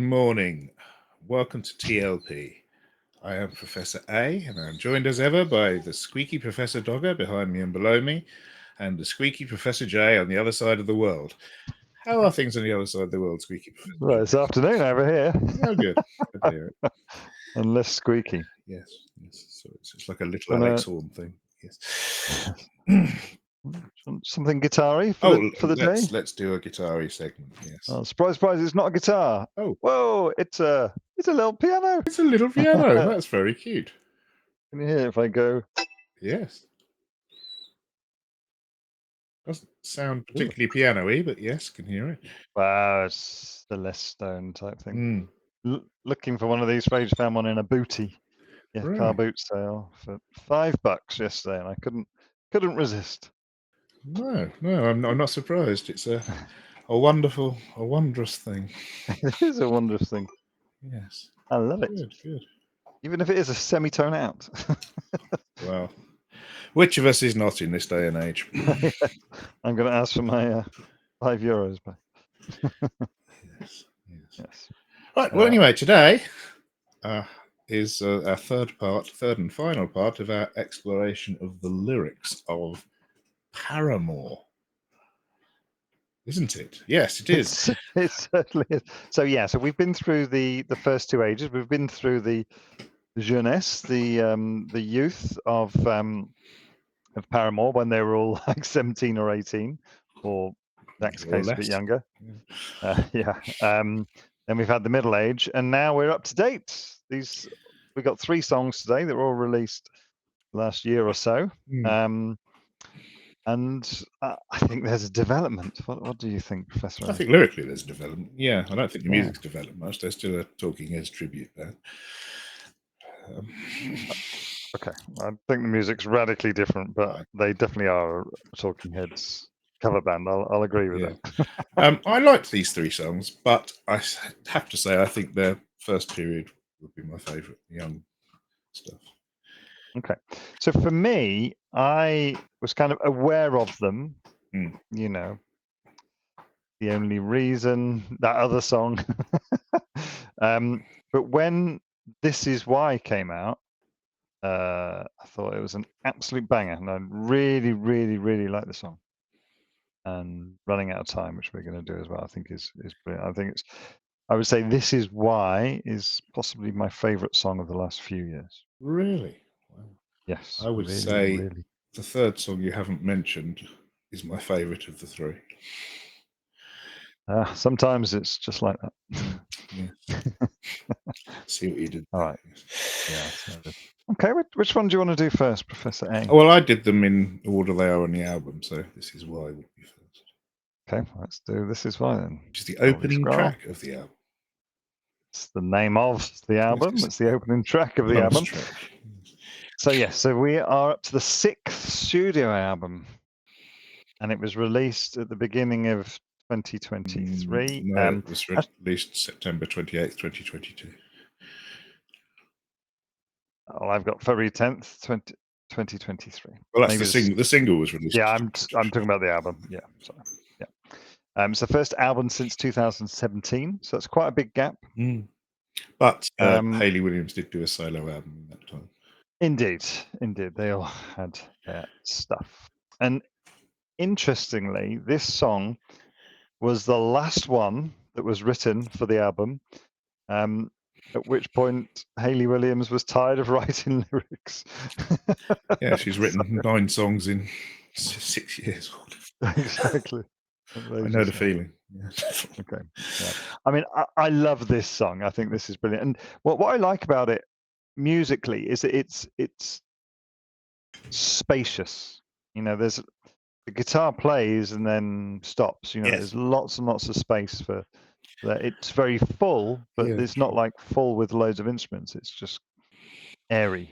morning. Welcome to TLP. I am Professor A, and I'm joined as ever by the squeaky Professor Dogger behind me and below me, and the squeaky Professor J on the other side of the world. How are things on the other side of the world, squeaky Professor Well, J? it's afternoon over here. Oh, good. Good to hear it. And less squeaky. Yes. So it's like a little Alex Horn thing. Yes. Something guitar-y for the day? Let's do a guitar-y segment, yes. Oh, surprise, surprise, it's not a guitar. Oh. Whoa, it's a little piano. It's a little piano. That's very cute. Can you hear it if I go? Yes. Doesn't sound particularly piano-y, but yes, can hear it. Wow, it's the Les Stone type thing. Looking for one of these for ages, found one in a booty. Yeah, Right. car boot sale for $5 yesterday, and I couldn't resist. No, I'm not surprised. It's a wondrous thing. It is a wondrous thing. Yes. I love it. Good. Even if it is a semitone out. Well, which of us is not in this day and age? I'm going to ask for my €5 back. Yes. Right. Well, anyway, today is our third and final part of our exploration of the lyrics of Paramore. Isn't it? Yes, it is. It certainly is. So we've been through the first two ages. We've been through the jeunesse, the youth of Paramore when they were all like 17 or 18, or Zach's case a bit younger. Then we've had the middle age, and now we're up to date. We got 3 songs today that were all released last year or so. And I think there's a development. What do you think, Professor? I think lyrically there's a development. Yeah, I don't think the music's developed much. There's still a Talking Heads tribute there. Okay, I think the music's radically different, but they definitely are a Talking Heads cover band. I'll agree with that. I liked these 3 songs, but I have to say I think their first period would be my favourite, young stuff. Okay, so for me, I was kind of aware of them. You know, The Only Reason, that other song. But when This Is Why came out, I thought it was an absolute banger, and I really, really, really like the song. And Running Out of Time, which we're going to do as well, I think is brilliant. I would say This Is Why is possibly my favourite song of the last few years. Really? Wow. Yes. I would say the third song you haven't mentioned is my favourite of the 3. Sometimes it's just like that. See what you did. All right. Yeah. Okay, which one do you want to do first, Professor A? Well, I did them in order they are on the album, so This Is Why would be first. Okay, let's do This Is Why then. Which is the opening track of the album. It's the name of the album. It's the opening track of the album. So we are up to the 6th studio album, and it was released at the beginning of 2023. No, it was released September 28th, 2022. Oh, I've got February 10th, 2023. Well, that's the single was released. Yeah, I'm talking about the album. Yeah, sorry. Yeah. It's the first album since 2017, so it's quite a big gap. But Hayley Williams did do a solo album in that time. Indeed. They all had their stuff. And interestingly, this song was the last one that was written for the album, at which point Hayley Williams was tired of writing lyrics. Yeah, she's written 9 songs in 6 years. Exactly. I know the feeling. Yeah. Okay. Yeah. I mean, I love this song. I think this is brilliant. And what I like about it musically is that it's spacious. You know, there's the guitar plays and then stops. You know, there's lots and lots of space for that. It's very full, but it's not like full with loads of instruments. It's just airy.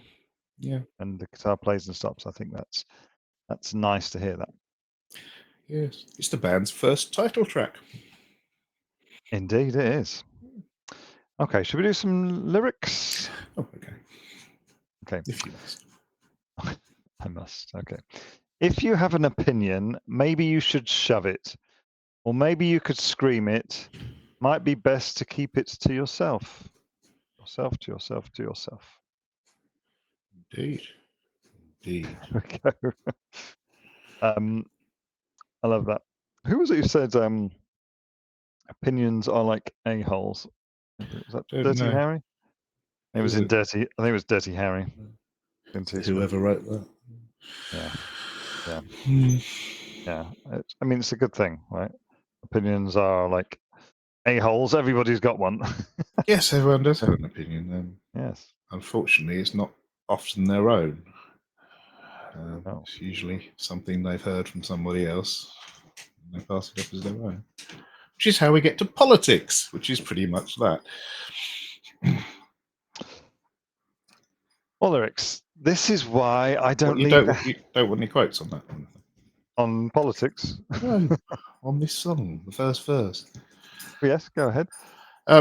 Yeah. And the guitar plays and stops. I think that's nice to hear that. Yes, it's the band's first title track. Indeed, it is. Okay, should we do some lyrics? Oh, okay. Okay. If you must. I must. Okay. If you have an opinion, maybe you should shove it, or maybe you could scream it. Might be best to keep it to yourself. Yourself to yourself to yourself. Indeed. Indeed. There we go. I love that. Who was it who said opinions are like a-holes? Was that Don't Dirty know. Harry? It was Is in it? Dirty. I think it was Dirty Harry. Whoever wrote that. Yeah, yeah, Hmm. yeah. I mean, it's a good thing, right? Opinions are like a-holes. Everybody's got one. Yes, everyone does have an opinion. Yes. Unfortunately, it's not often their own. Oh. It's usually something they've heard from somebody else, and they pass it off as their own. Which is how we get to politics, which is pretty much that. Well, lyrics. This is why I don't What, you leave don't want any quotes on that one? on politics. No, on this song, the first verse. Yes, go ahead.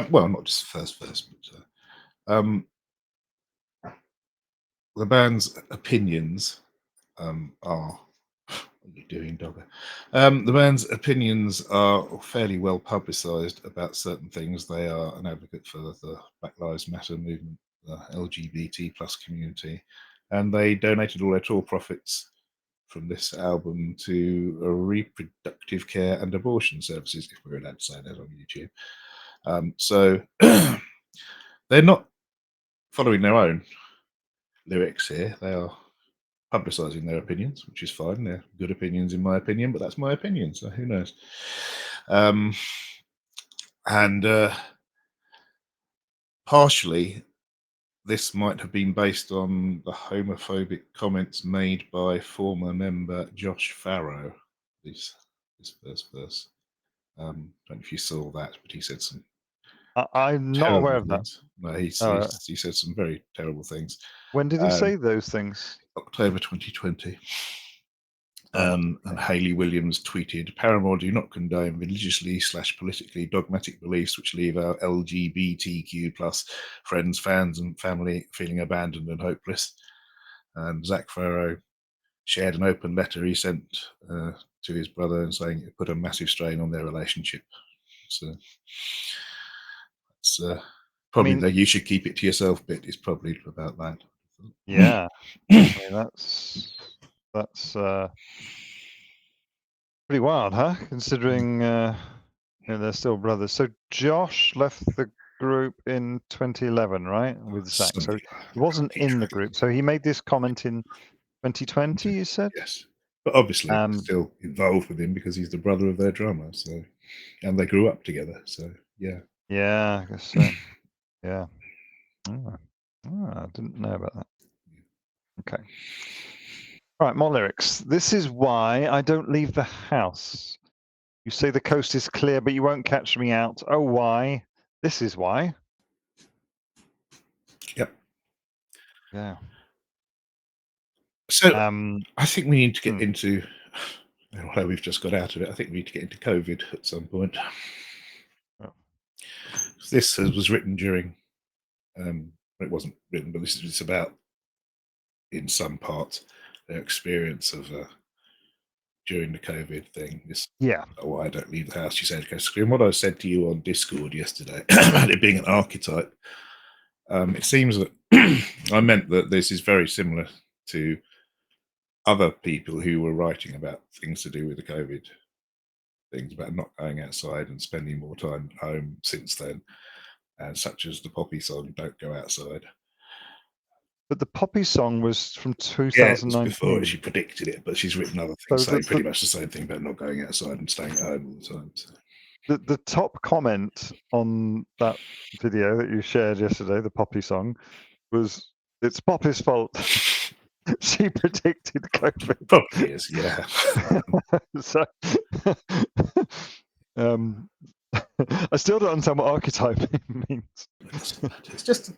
Well, not just the first verse, but the band's opinions are. What are you doing, Dogger? The band's opinions are fairly well publicised about certain things. They are an advocate for the Black Lives Matter movement, the LGBT plus community, and they donated all their tour profits from this album to reproductive care and abortion services, if we're allowed to say that on YouTube. So they're not following their own lyrics here. They are publicising their opinions, which is fine. They're good opinions, in my opinion, but that's my opinion, so who knows? And partially, this might have been based on the homophobic comments made by former member Josh Farrow. This first verse. Don't know if you saw that, but he said some I'm not terrible aware of that. things. No, he Right. said some very terrible things. When did he say those things? October 2020. Right. And Hayley Williams tweeted, Paramore do not condone religiously/politically dogmatic beliefs which leave our LGBTQ plus friends, fans, and family feeling abandoned and hopeless. And Zach Farrow shared an open letter he sent to his brother and saying it put a massive strain on their relationship. So it's probably the you should keep it to yourself bit is probably about that. Yeah. I mean, that's pretty wild, huh? Considering they're still brothers. So Josh left the group in 2011, right? With Zach. So he wasn't in the group. So he made this comment in 2020, you said? Yes. But obviously still involved with him because he's the brother of their drummer. So, and they grew up together. So yeah. Yeah, I guess so. Yeah. Oh, I didn't know about that. Okay. All right, more lyrics. This is why I don't leave the house. You say the coast is clear, but you won't catch me out. Oh, why? This is why. Yep. Yeah. So I think we need to get into, although we've just got out of it, I think we need to get into COVID at some point. Oh. This was written during, it wasn't written, but this is about, in some parts, their experience of during the COVID thing. This, oh, I don't leave the house. You said, okay, and what I said to you on Discord yesterday about it being an archetype, it seems that I meant that this is very similar to other people who were writing about things to do with the COVID things, about not going outside and spending more time at home since then, and such as the Poppy song, Don't Go Outside. But the Poppy song was from 2019. Yeah, it was before she predicted it, but she's written other things saying pretty much the same thing about not going outside and staying at home all the time. So. The top comment on that video that you shared yesterday, the Poppy song, was, it's Poppy's fault. She predicted COVID. Probably is, yeah. So, I still don't understand what archetype means. It's just,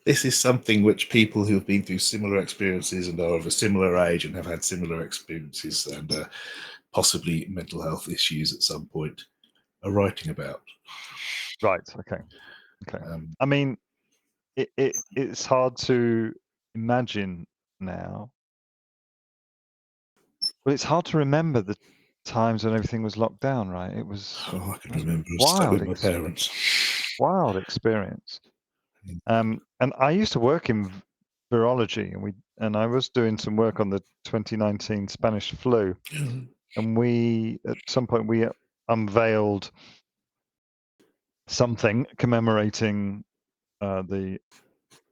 this is something which people who have been through similar experiences and are of a similar age and have had similar experiences and possibly mental health issues at some point are writing about. Right. Okay. I mean, it's hard to imagine now. Well, it's hard to remember times when everything was locked down, right? It was Oh, I can it was remember. I was stuck with my wild parents. experience. Mm. And I used to work in virology, and I was doing some work on the 2019 Spanish flu, and at some point we unveiled something commemorating the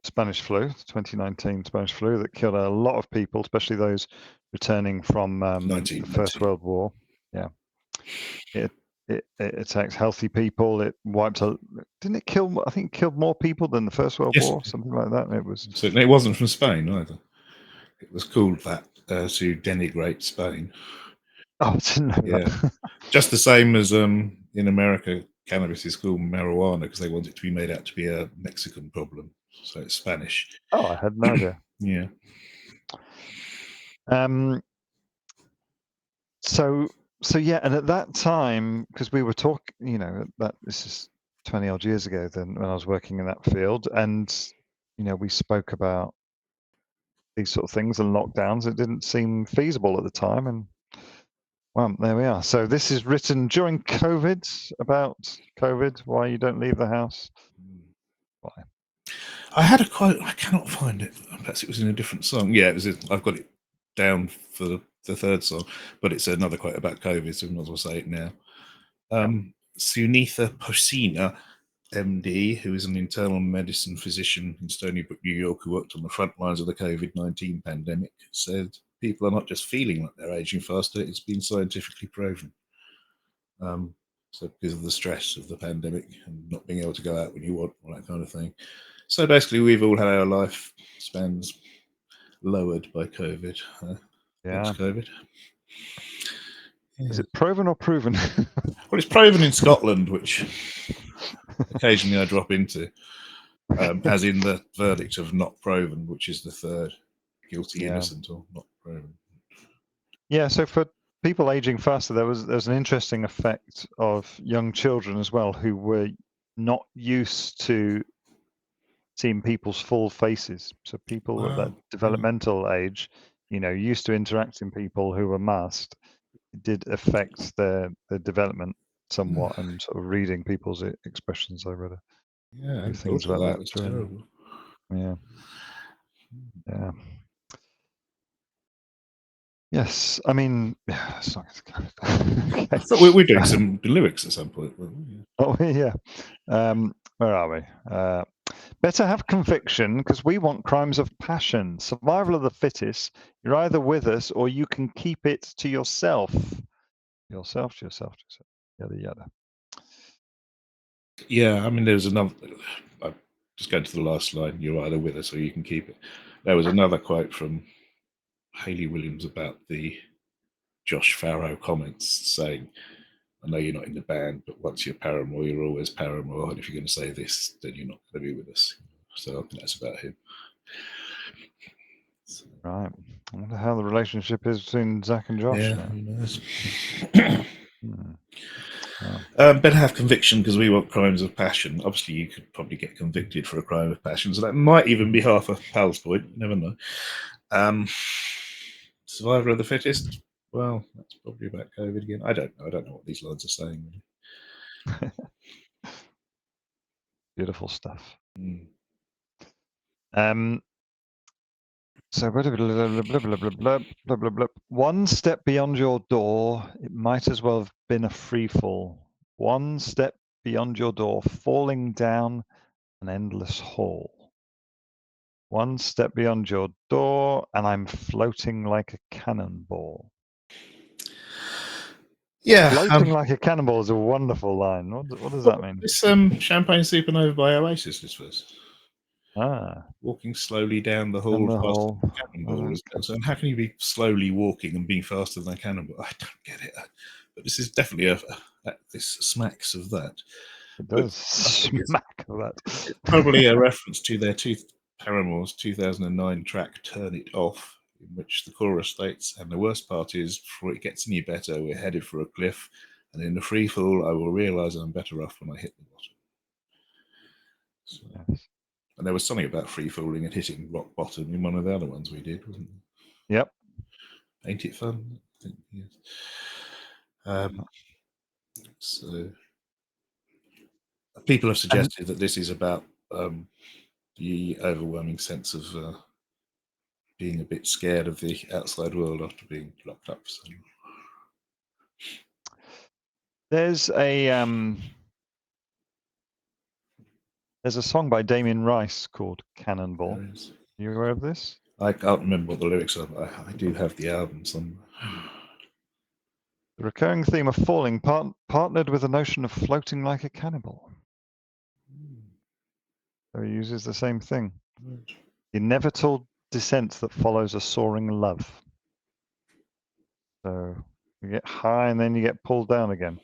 Spanish flu, 2019 Spanish flu, that killed a lot of people, especially those returning from the First 1919. World War. Yeah, it attacks healthy people. It wiped out. Didn't it kill? I think it killed more people than the First World Yes, War, something like that. It was. so it wasn't from Spain either. It was called that to denigrate Spain. Oh, I didn't know Yeah, that. just the same as in America, cannabis is called marijuana because they want it to be made out to be a Mexican problem. So it's Spanish. Oh, I had no idea. Yeah. So yeah, and at that time, because we were talking, that this is 20 odd years ago, then when I was working in that field, and we spoke about these sort of things and lockdowns. It didn't seem feasible at the time, and well, there we are. So this is written during COVID, about COVID, why you don't leave the house. Why? I had a quote. I cannot find it. Perhaps it was in a different song. Yeah, it was. I've got it down for the third song, but it's another quote about COVID, so we might as well say it now. Sunitha Posina, MD, who is an internal medicine physician in Stony Brook, New York, who worked on the front lines of the COVID-19 pandemic, said people are not just feeling like they're aging faster, it's been scientifically proven. So because of the stress of the pandemic and not being able to go out when you want, all that kind of thing. So basically, we've all had our life spans lowered by COVID, Yeah. ex-COVID. Yeah. Is it proven or proven? Well, it's proven in Scotland, which occasionally I drop into, as in the verdict of not proven, which is the third, guilty, Yeah. innocent, or not proven. Yeah, so for people aging faster, there's an interesting effect of young children as well who were not used to seeing people's full faces. So people at that Wow. developmental age, used to interacting people who were masked, it did affect their development somewhat, and sort of reading people's expressions. I read a Yeah, I few hadn't things thought of about that. that It was during. terrible. Yeah. Yeah. Yes, I mean, it's not I okay. thought we were doing some lyrics at some point. Oh yeah. Where are we? Better have conviction because we want crimes of passion. Survival of the fittest. You're either with us or you can keep it to yourself. Yourself to yourself. Yada yada. Yeah, I mean, there's another. I'm just going to the last line. You're either with us or you can keep it. There was another quote from Hayley Williams about the Josh Farrow comments saying, I know you're not in the band, but once you're Paramore, you're always Paramore. And if you're going to say this, then you're not going to be with us. So I think that's about him. So, Right. I wonder how the relationship is between Zach and Josh yeah, now. who knows? Wow. Better have conviction because we want crimes of passion. Obviously, you could probably get convicted for a crime of passion, so that might even be half a pal's point. You never know. Survivor of the fittest. Well, that's probably about COVID again. I don't know. I don't know what these lines are saying. Really. Beautiful stuff. Mm. So blah, blah, blah, blah, blah, blah, blah, blah, blah, blah. One step beyond your door, it might as well have been a free fall. One step beyond your door, falling down an endless hall. One step beyond your door, and I'm floating like a cannonball. Yeah. Floating like a cannonball is a wonderful line. What does that mean? This Champagne Supernova by Oasis is first. Walking slowly down the hall And the faster hole. than a cannonball. Okay. So how can you be slowly walking and being faster than a cannonball? I don't get it. But this is definitely this smacks of that. It But does I think smack of that. it's probably a reference to their Paramore's 2009 track "Turn It Off," in which the chorus states, "And the worst part is, before it gets any better, we're headed for a cliff, and in the free fall, I will realise I'm better off when I hit the bottom." So, Yes. and there was something about free falling and hitting rock bottom in one of the other ones we did, wasn't there? Yep. Ain't it fun? I think, yes. So people have suggested that this is about the overwhelming sense of being a bit scared of the outside world after being locked up. So. There's a song by Damien Rice called Cannonball. Are you aware of this? I can't remember what the lyrics are, but I do have the album somewhere. The recurring theme of falling partnered with the notion of floating like a cannibal. So he uses the same thing. The inevitable descent that follows a soaring love. So you get high and then you get pulled down again.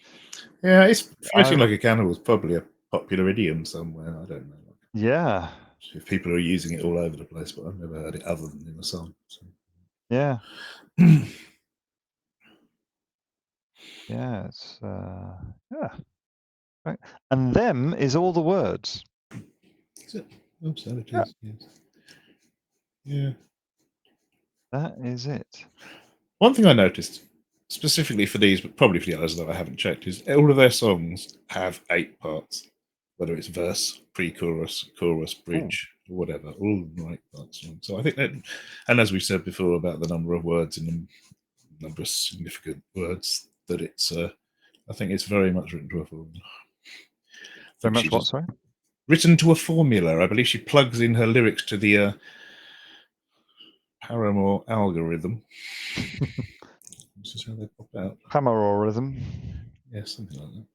Yeah, it's floating like a cannibal is probably a popular idiom somewhere. I don't know. Yeah. If people are using it all over the place, but I've never heard it other than in a song. So. Yeah. Yeah, it's yeah. Right. And them is all the words. Is it? Oh, so it is. Yes. Yeah. That is it. One thing I noticed, specifically for these, but probably for the others that I haven't checked, is all of their songs have 8 parts, whether it's verse, pre-chorus, chorus, bridge, or whatever, all of them are 8 parts. So I think that, and as we said before about the number of words in them, number of significant words, that it's, I think it's very much written to a formula. Very much what, sorry? Written to a formula. I believe she plugs in her lyrics to the Paramore algorithm. This is how they pop out. Paramore rhythm. Yeah, something like that.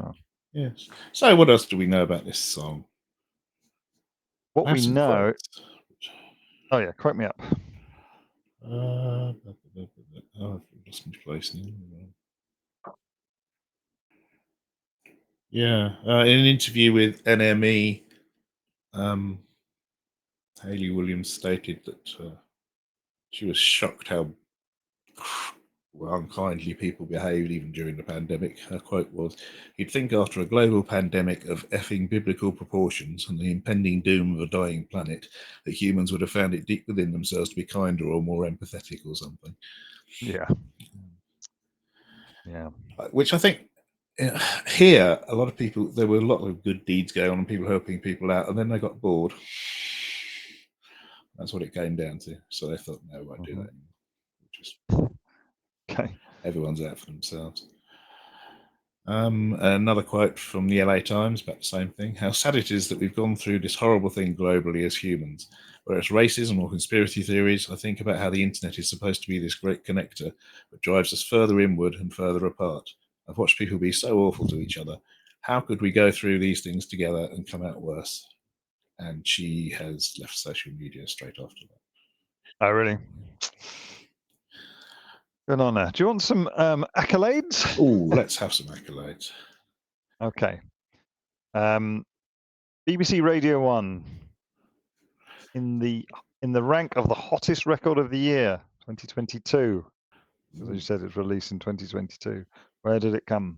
Oh. Yes. So what else do we know about this song? What we know... Quotes. Oh yeah, quote me up. Oh, I've lost my place now. Yeah, in an interview with NME, Hayley Williams stated that she was shocked how unkindly people behaved even during the pandemic. Her quote was, "You'd think after a global pandemic of effing biblical proportions and the impending doom of a dying planet that humans would have found it deep within themselves to be kinder or more empathetic or something." Yeah. Yeah. Which I think here, a lot of people, there were a lot of good deeds going on and people helping people out, and then they got bored. That's what it came down to. So they thought, no, I won't do that anymore. Just okay. Everyone's out for themselves. Another quote from the LA Times about the same thing. "How sad it is that we've gone through this horrible thing globally as humans. Whether it's racism or conspiracy theories, I think about how the internet is supposed to be this great connector that drives us further inward and further apart. I've watched people be so awful to each other. How could we go through these things together and come out worse?" And she has left social media straight after that. Oh, really? Good on her. Do you want some accolades? Oh, let's have some accolades. Okay. BBC Radio 1 in the rank of the hottest record of the year, 2022. As you said, it's released in 2022. Where did it come?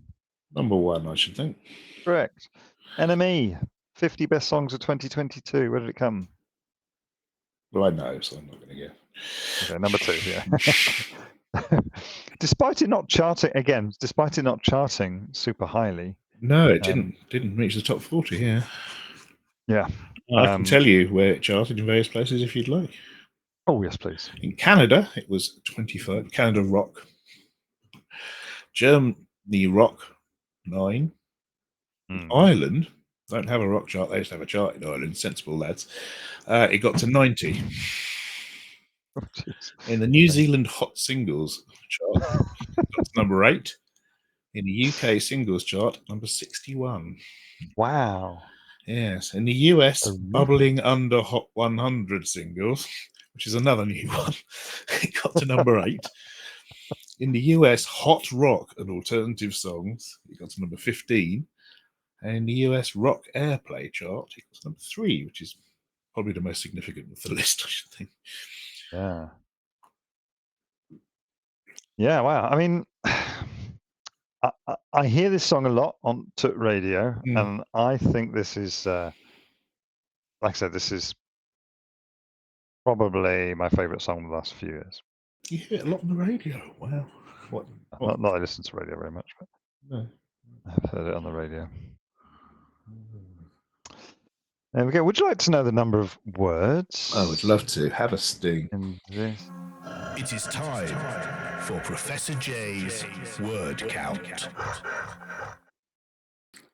Number 1, I should think. Correct. NME, 50 best songs of 2022. Where did it come? Well, I know, so I'm not going to get. Okay, number 2. Yeah. Despite it not charting super highly. No, it didn't reach the top 40. Yeah. Yeah. I can tell you where it charted in various places if you'd like. Oh, yes, please. In Canada, it was 25. Canada Rock. Germany Rock, 9. Ireland don't have a rock chart. They just have a chart in Ireland. Sensible lads. It got to 90. Oh, in the New Zealand Hot Singles chart, that's number 8. In the UK Singles chart, number 61. Wow. Yes. In the US, bubbling under Hot 100 Singles, which is another new one, it got to number 8. In the US Hot Rock and Alternative Songs, it got to number 15. And in the US Rock Airplay chart, it was number 3, which is probably the most significant of the list, I should think. Yeah. Yeah, wow. I mean, I hear this song a lot on radio, and I think this is, like I said, this is probably my favourite song of the last few years. You hear it a lot on the radio. Wow. What? Not that I listen to radio very much, but No. I've heard it on the radio. There we go. Would you like to know the number of words? I would love to have a sting. In this. It is time for Professor J's word count.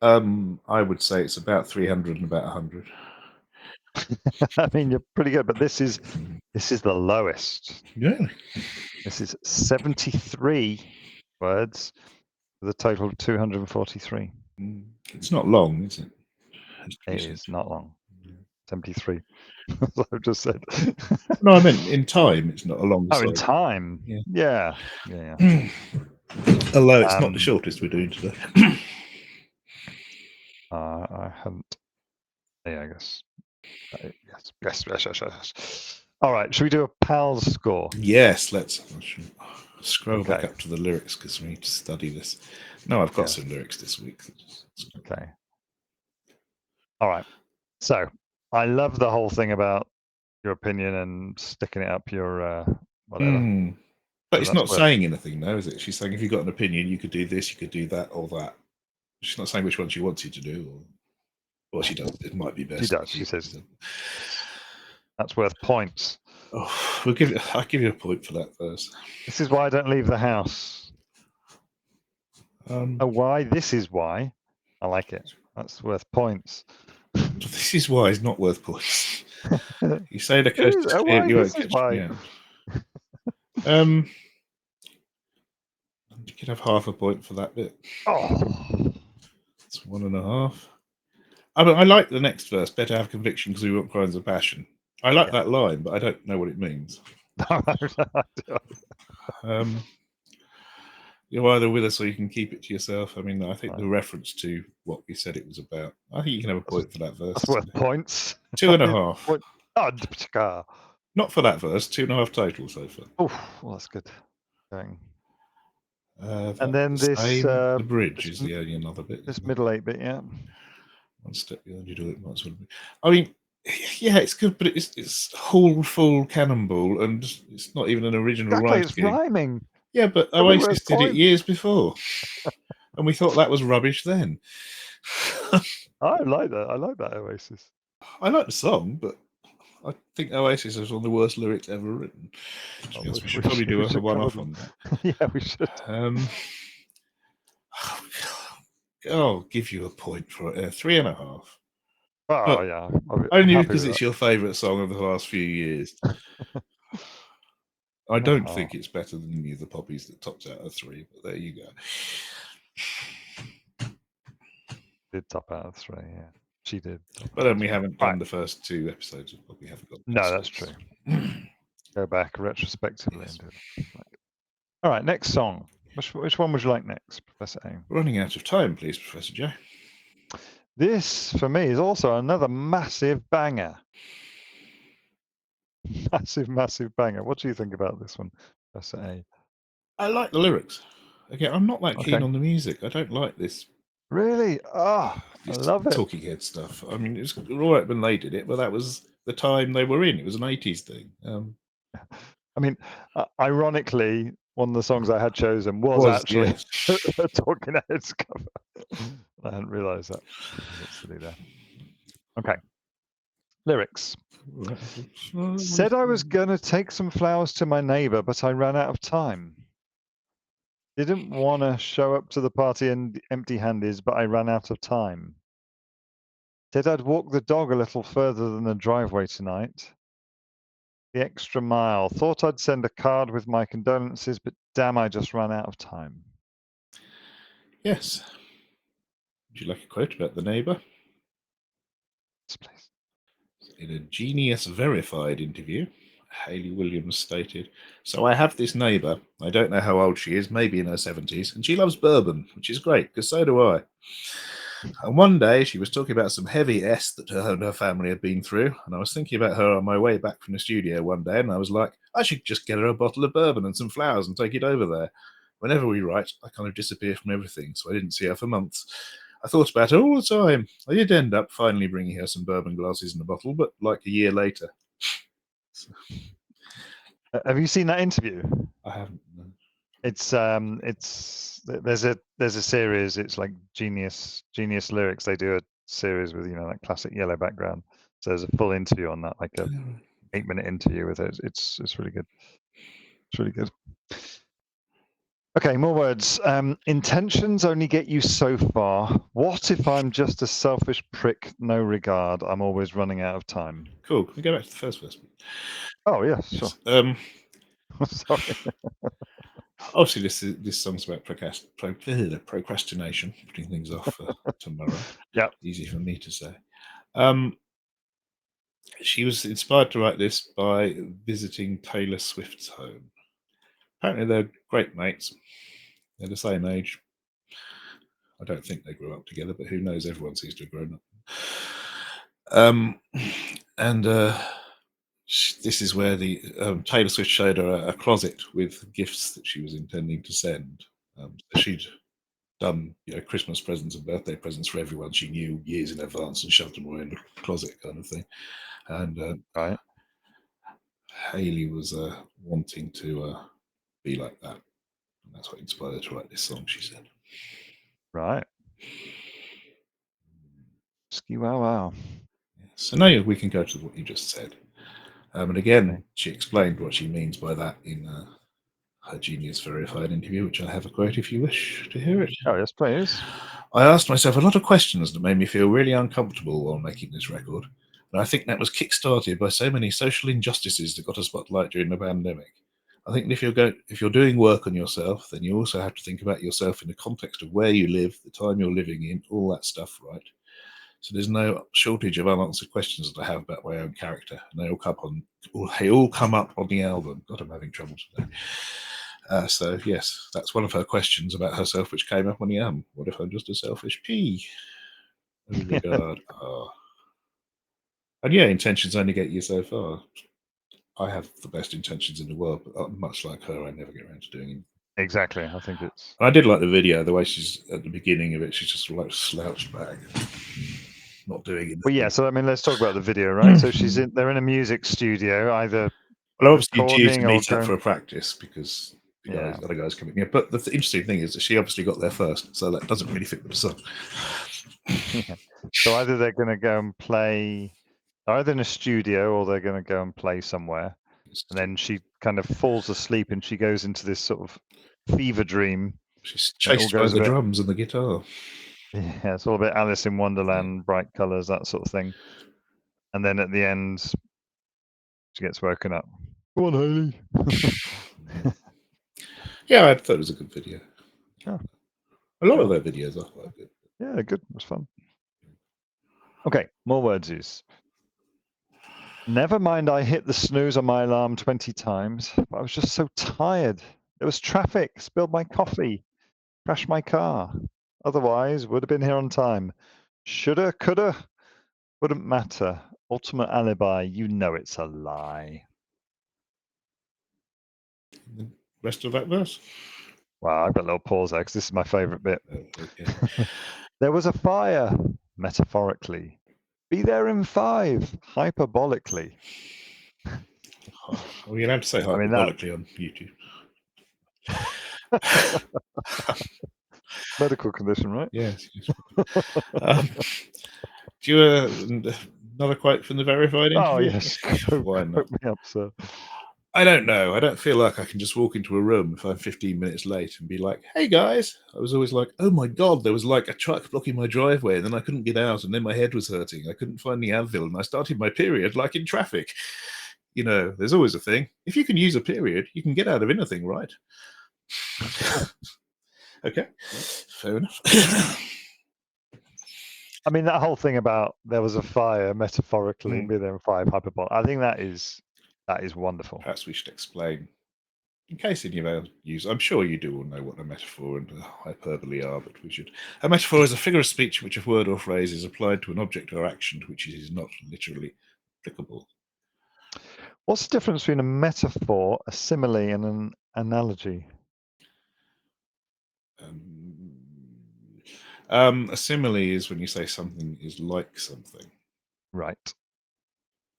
I would say it's about 300 and about 100. I mean, you're pretty good, but this is the lowest. Really? This is 73 words with a total of 243. It's not long, is it? It is not long. 73. As I've just said. No, I meant in time. It's not a long. Oh, in time. Yeah. Yeah. Although it's not the shortest we're doing today. I haven't. Yeah, I guess. Yes. All right. Should we do a PAL score? Yes, let's scroll back up to the lyrics because we need to study this. No, I've got some lyrics this week. Okay. All right. So I love the whole thing about your opinion and sticking it up your whatever. But it's not saying anything, though, is it? She's saying if you've got an opinion, you could do this, you could do that, or that. She's not saying which one she wants you to do, or she does. It might be best. She does. She says that's worth points. Oh, I'll give you a point for that first. This is why I don't leave the house. Why? This is why. I like it. That's worth points. This is why it's not worth points. You say the coast is clear. You won't catch me out. You could have half a point for that bit. Oh, it's 1.5. I like the next verse. Better have conviction because we want crimes of passion. I like that line, but I don't know what it means. You're either with us or you can keep it to yourself. I mean, I think the reference to what we said it was about. I think you can have a point for that verse. That's worth points. 2.5. Oh, not for that verse. 2.5 total so far. Oh, well, that's good. Going. And then this the bridge is the only another bit. This middle 8 bit, yeah. One step beyond you do it might as well be. I mean, yeah, it's good, but it's whole full cannonball, and it's not even an original rhyme It's rhyming. Yeah, but Oasis did it years before, and we thought that was rubbish then. I like that. I like that Oasis. I like the song, but I think Oasis is one of the worst lyrics ever written. We should probably do a one-off on that. Yeah, we should. I'll give you a point for it. 3.5. Oh, yeah. Only because it's your favourite song of the last few years. I don't think it's better than any of the Poppies that topped out of 3, but there you go. Did top out of 3, yeah. She did. But then we haven't done the first 2 episodes of Poppy. Haven't got. No, that's true. Go back retrospectively and do it. All right, next song. Which one would you like next, Professor A? Running out of time, please, Professor J. This, for me, is also another massive banger. Massive banger. What do you think about this one, Professor A? I like the lyrics. Again, I'm not that keen on the music. I don't like this. Really? Oh, I love it. Talking head stuff. I mean, it was all right when they did it, but that was the time they were in. It was an 80s thing. I mean, ironically, one of the songs I had chosen was actually a Talking Heads cover. I hadn't realised that. That's silly there. Okay. Lyrics. Said I was going to take some flowers to my neighbour, but I ran out of time. Didn't want to show up to the party empty-handed, but I ran out of time. Said I'd walk the dog a little further than the driveway tonight. The extra mile. Thought I'd send a card with my condolences, but damn, I just ran out of time. Yes. Would you like a quote about the neighbour? Yes, please. In a Genius Verified interview, Hayley Williams stated, "So I have this neighbour. I don't know how old she is, maybe in her 70s, and she loves bourbon, which is great, because so do I. And one day she was talking about some heavy S that her and her family had been through, and I was thinking about her on my way back from the studio one day, and I was like, I should just get her a bottle of bourbon and some flowers and take it over there. Whenever we write, I kind of disappear from everything, so I didn't see her for months. I thought about her all the time. I did end up finally bringing her some bourbon glasses and a bottle, but like a year later." Have you seen that interview? I haven't. No. It's there's a series. It's like Genius Lyrics. They do a series with that classic yellow background. So there's a full interview on that, like a 8-minute interview with it. It's really good. It's really good. Okay, more words. Intentions only get you so far. What if I'm just a selfish prick? No regard. I'm always running out of time. Cool. Can we go back to the first verse? Oh yes, sure. Sorry. Obviously, this song's about procrastination, putting things off for tomorrow. Yeah. Easy for me to say. She was inspired to write this by visiting Taylor Swift's home. Apparently, they're great mates. They're the same age. I don't think they grew up together, but who knows? Everyone seems to have grown up. This is where the Taylor Swift showed her a closet with gifts that she was intending to send. She'd done Christmas presents and birthday presents for everyone she knew years in advance and shoved them away in the closet, kind of thing. And right. Hayley was wanting to be like that, and that's what inspired her to write this song, she said. Right. Ski wow wow. So now we can go to what you just said. And again, she explained what she means by that in her Genius Verified interview, which I have a quote if you wish to hear it. Oh, yes, please. I asked myself a lot of questions that made me feel really uncomfortable while making this record. And I think that was kick-started by so many social injustices that got a spotlight during the pandemic. I think if you're doing work on yourself, then you also have to think about yourself in the context of where you live, the time you're living in, all that stuff, right? So there's no shortage of unanswered questions that I have about my own character, and they all come up on the album. God, I'm having trouble today. So yes, that's one of her questions about herself, which came up on the album. What if I'm just a selfish pea? Oh my God. And yeah, intentions only get you so far. I have the best intentions in the world, but much like her, I never get around to doing it. Exactly. I think it's. I did like the video, the way she's at the beginning of it. She's just like slouched back, not doing it. Well, yeah. So I mean, let's talk about the video, right? So they're in a music studio, either. Well, obviously, due to recording or meet up going- for a practice because the other guys coming. Yeah, but the interesting thing is that she obviously got there first, so that doesn't really fit with the song. Yeah. So either they're going to go and play, either in a studio, or they're going to go and play somewhere, and then she kind of falls asleep and she goes into this sort of fever dream. She's chased by the drums and the guitar. Yeah, it's all a bit Alice in Wonderland, bright colours, that sort of thing. And then at the end, she gets woken up. Come on, Hayley. Yeah, I thought it was a good video. Yeah. A lot of their videos are quite good. Yeah, they're good. It was fun. Okay, more words is. Never mind, I hit the snooze on my alarm 20 times, but I was just so tired. There was traffic, spilled my coffee, crashed my car. Otherwise, would have been here on time. Shoulda, coulda, wouldn't matter. Ultimate alibi, you know it's a lie. The rest of that verse? Wow, I've got a little pause there because this is my favourite bit. Okay. There was a fire, metaphorically. Be there in 5, hyperbolically. Are you allowed to say hyperbolically on YouTube? Medical condition, right? Yes. Do you another quote from the verified interview? Oh yes, Why not? Put me up, sir. I don't know. I don't feel like I can just walk into a room if I'm 15 minutes late and be like, "Hey guys!" I was always like, "Oh my God!" There was like a truck blocking my driveway, and then I couldn't get out, and then my head was hurting. I couldn't find the Advil, and I started my period like in traffic. You know, there's always a thing. If you can use a period, you can get out of anything, right? Okay, fair enough. I mean, that whole thing about there was a fire, metaphorically, be there in 5, hyperbolic. I think that is wonderful. Perhaps we should explain, in case any of our users, I'm sure you do all know what a metaphor and a hyperbole are, but we should. A metaphor is a figure of speech in which a word or phrase is applied to an object or action to which it is not literally applicable. What's the difference between a metaphor, a simile, and an analogy? A simile is when you say something is like something. Right.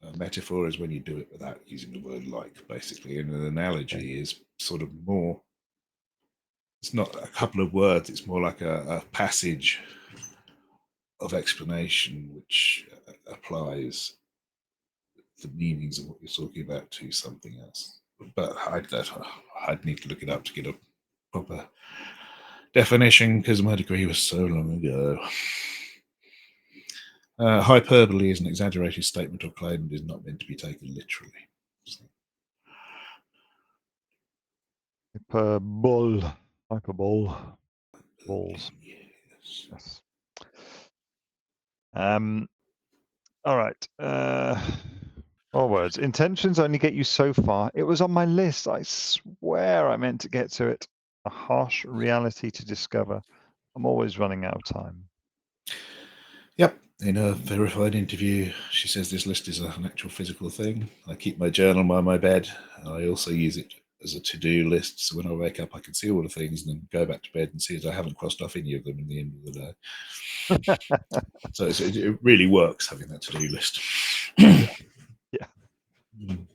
A metaphor is when you do it without using the word like, basically. And an analogy is sort of more it's not a couple of words, it's more like a passage of explanation which applies the meanings of what you're talking about to something else. But I'd need to look it up to get a proper definition because my degree was so long ago. Hyperbole is an exaggerated statement or claim and is not meant to be taken literally. So, Hyperbole. Balls. yes. Yes. All right. More words. Intentions only get you so far. It was on my list. I swear I meant to get to it. A harsh reality to discover. I'm always running out of time. Yep. In a verified interview, she says this list is an actual physical thing. I keep my journal by my bed. And I also use it as a to-do list. So when I wake up, I can see all the things and then go back to bed and see as I haven't crossed off any of them in the end of the day. So it really works having that to-do list. Yeah. Mm.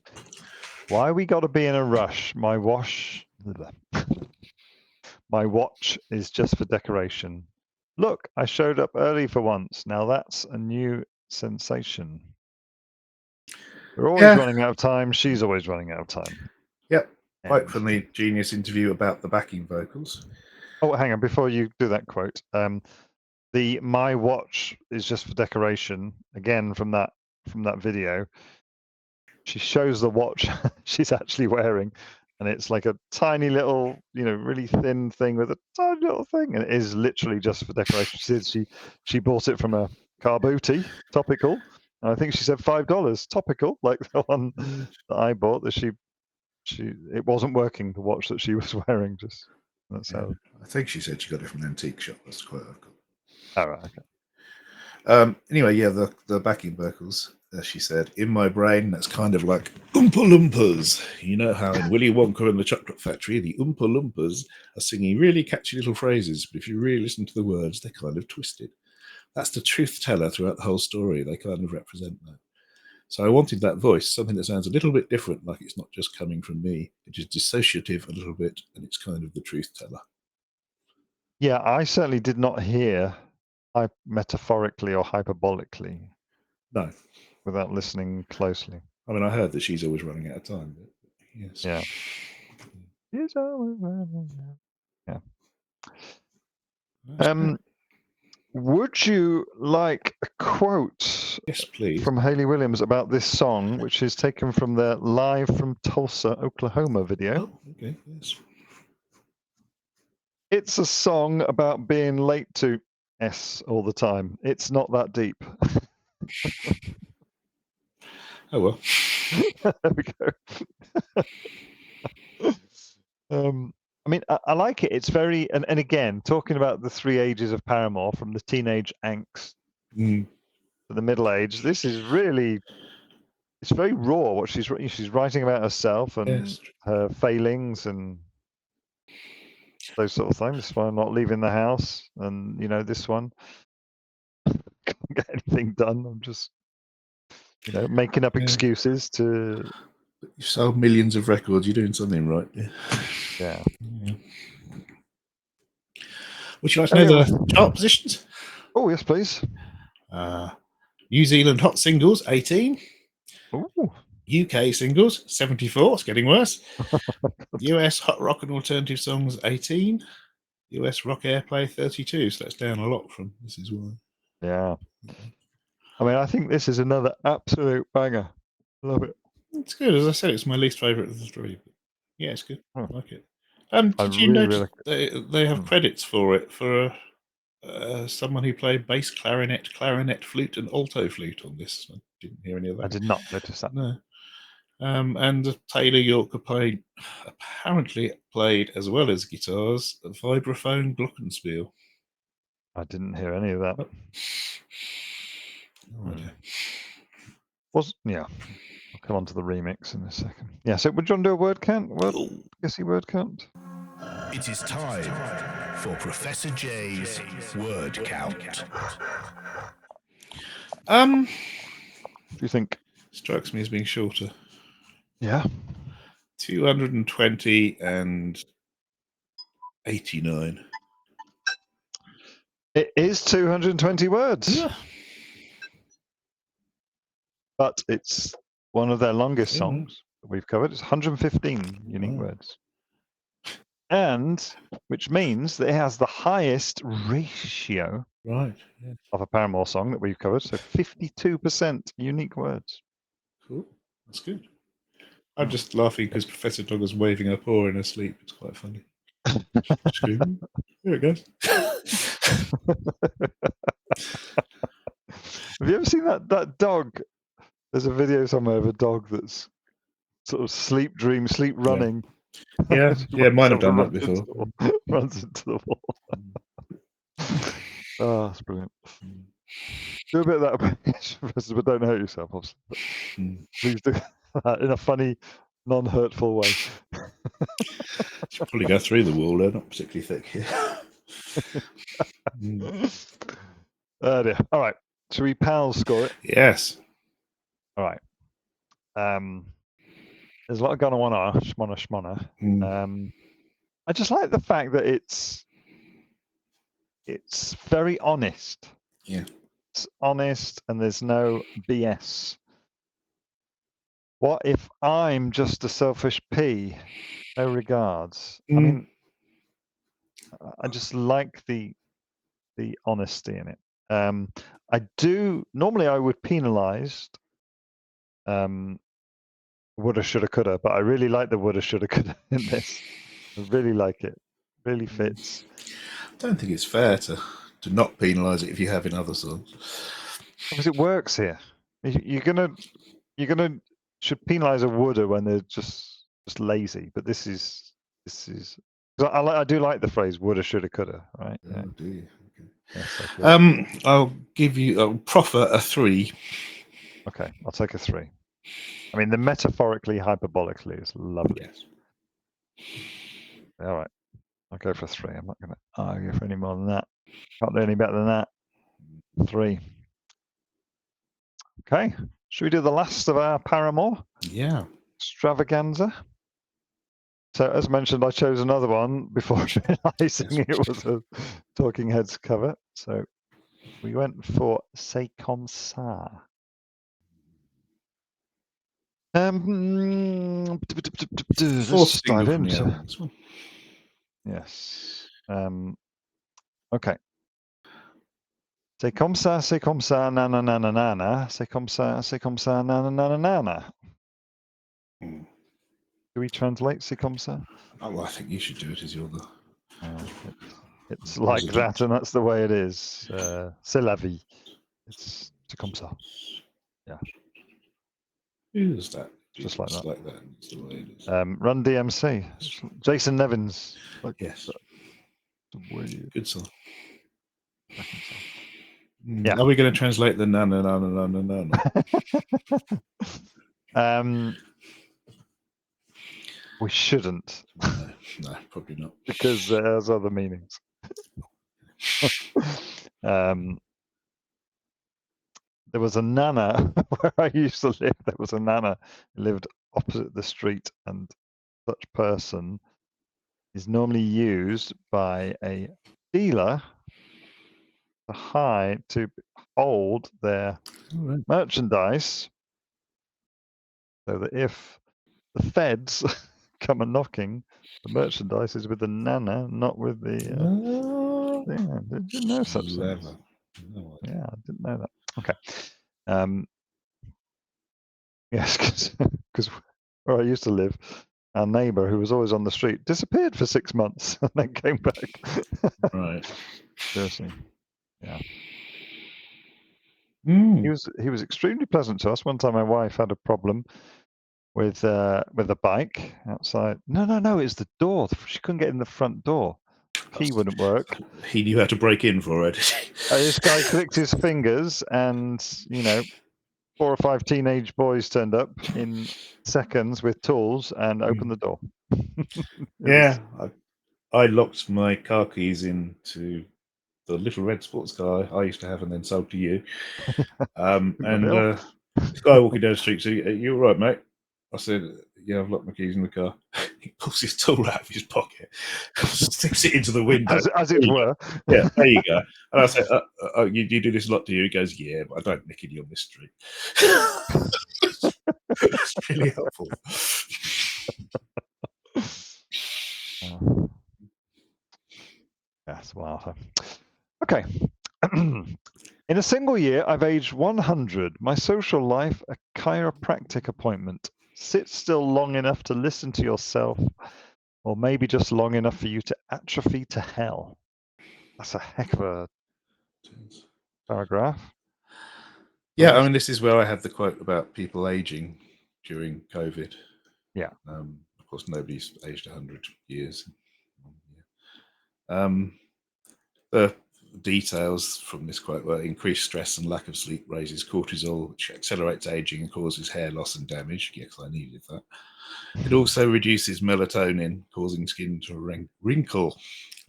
Why we got to be in a rush? My watch is just for decoration. Look, I showed up early for once. Now that's a new sensation. We're always running out of time. She's always running out of time. Yep. Quote And from the Genius interview about the backing vocals. oh, hang on. Before you do that quote, the my watch is just for decoration. Again, from that video, she shows the watch she's actually wearing, and it's like a tiny little, really thin thing with a tiny little thing, and it is literally just for decoration. She bought it from a car booty, topical. And I think she said $5, topical, like the one that I bought. That it wasn't working. The watch that she was wearing, just that's how. I think she said she got it from an antique shop. That's the quote I've got. Oh, right, okay. Anyway, yeah, the backing vocals, as she said, in my brain, that's kind of like Oompa Loompas. You know how in Willy Wonka and the Chocolate Factory, the Oompa Loompas are singing really catchy little phrases, but if you really listen to the words, they're kind of twisted. That's the truth teller throughout the whole story. They kind of represent that. So I wanted that voice, something that sounds a little bit different, like it's not just coming from me. It is dissociative a little bit, and it's kind of the truth teller. Yeah, I certainly did not hear metaphorically or hyperbolically. No. Without listening closely. I mean, I heard that she's always running out of time. But yes. Yeah. She's always running out. Yeah. Would you like a quote? Yes, please. From Hayley Williams about this song, which is taken from their Live from Tulsa, Oklahoma video. Oh, okay, yes. It's a song about being late to all the time. It's not that deep. Oh, well. There we go. I mean, I like it. It's very, and again, talking about the 3 ages of Paramore, from the teenage angst to the middle age, this is really, it's very raw what she's writing about herself and her failings and those sort of things. This one, not leaving the house, and this one, can't get anything done. I'm just, making up excuses to. You've sold millions of records. You're doing something right. Yeah. Would you like to know the chart positions? Oh, yes, please. New Zealand Hot Singles, 18. Ooh. UK Singles, 74. It's getting worse. US Hot Rock and Alternative Songs, 18. US Rock Airplay, 32. So that's down a lot from This Is Why. Yeah. I mean, I think this is another absolute banger. Love it. It's good. As I said, it's my least favourite of the three. But yeah, it's good. I like it. Did you notice they have credits for it for someone who played bass, clarinet, flute, and alto flute on this? I didn't hear any of that. I did not notice that. No. And Taylor York apparently played, as well as guitars, a vibraphone glockenspiel. I didn't hear any of that. Yeah. I'll come on to the remix in a second. Yeah, so would you want to do a word count? Guessy word count? It is time for Professor J's word count. What do you think? Strikes me as being shorter. Yeah. 220 and 89. It is 220 words, Yeah. but it's one of their longest Oh, songs that we've covered. It's 115 unique wow. words. And which means that it has the highest ratio Right. Yeah. of a Paramore song that we've covered. So 52% unique words. Cool. That's good. I'm just laughing because Professor Dogger's waving her paw in her sleep. It's quite funny. Screaming. There it goes. Have you ever seen that dog? There's a video somewhere of a dog that's sort of sleep running. Yeah, She yeah, might have wakes up done and that before. runs into the wall. Oh, that's brilliant. Do a bit of that, Professor, but don't hurt yourself, obviously. But please do that in a funny, non-hurtful way. Should probably go through the wall. They're not particularly thick here. Oh dear. All right. Should we pals score it? Yes. All right. There's a lot going on. Shmona. I just like the fact that it's very honest. Yeah. It's honest and there's no BS. What if I'm just a selfish P? No regards. I mean, I just like the honesty in it. I do normally I would penalise woulda, shoulda, coulda, but I really like the woulda, shoulda, coulda in this. I really like it. Really fits. I don't think it's fair to not penalise it if you have in other songs. Because it works here. You're gonna should penalise a woulda when they're just lazy, but this is. I do like the phrase woulda, shoulda, coulda. Right? Oh, Yeah. do you? Okay. Yes, I'll proffer a 3. Okay, I'll take a 3. I mean, the metaphorically, hyperbolically is lovely. Yes. All right, I'll go for 3. I'm not going to argue for any more than that. Can't do any better than that. 3. Okay, should we do the last of our Paramore Yeah. extravaganza? So, as mentioned, I chose another one before realizing it was a Talking Heads cover. So, we went for C'est Comme Ça. Fourth Let's dive single from the into. album. This one. Yes. C'est comme ça, na na na na na na. C'est comme ça, na na na na na na. Do we translate c'est comme ça? Oh, well, I think you should do it as you're the. It's like that, and that's the way it is. C'est la vie. It's comme ça. Yeah. Who's that? Just like that. Like that. It's the way it is. Run DMC. Jason Nevins. Yes. Weird. Good song. Yeah. Are we going to translate the na na na na na na na? We shouldn't. No, probably not. Because it has other meanings. There was a nana where I used to live. There was a nana who lived opposite the street, and such person is normally used by a dealer to hold their merchandise, so that if the feds come a knocking, the merchandise is with the nana, not with the. Yeah, did you know such things? No, yeah, I didn't know that. Okay. Yes, because where I used to live, our neighbour, who was always on the street, disappeared for 6 months and then came back. Right. Seriously. Yeah. Mm. He was extremely pleasant to us. One time, my wife had a problem with a bike outside. No, it's the door. She couldn't get in the front door. Key wouldn't work. He knew how to break in for it. This guy clicked his fingers, and 4 or 5 teenage boys turned up in seconds with tools and opened the door. Yeah, I locked my car keys into the little red sports car I used to have and then sold to you. And this guy walking down the street said, "You all right, mate?" I said, yeah, I've locked my keys in the car. He pulls his tool out of his pocket, sticks it into the window. As it were. Yeah, there you go. And I said, you do this a lot, do you? He goes, yeah, but I don't nick any on this street. It's really helpful. Yes, well. Okay. In a single year, I've aged 100. My social life, a chiropractic appointment. Sit still long enough to listen to yourself, or maybe just long enough for you to atrophy to hell. That's a heck of a paragraph. Yeah, I mean, this is where I had the quote about people aging during COVID. Yeah. Of course, nobody's aged 100 years. The details from this quote were increased stress and lack of sleep raises cortisol, which accelerates aging and causes hair loss and damage. Yes, I needed that. It also reduces melatonin, causing skin to wrinkle.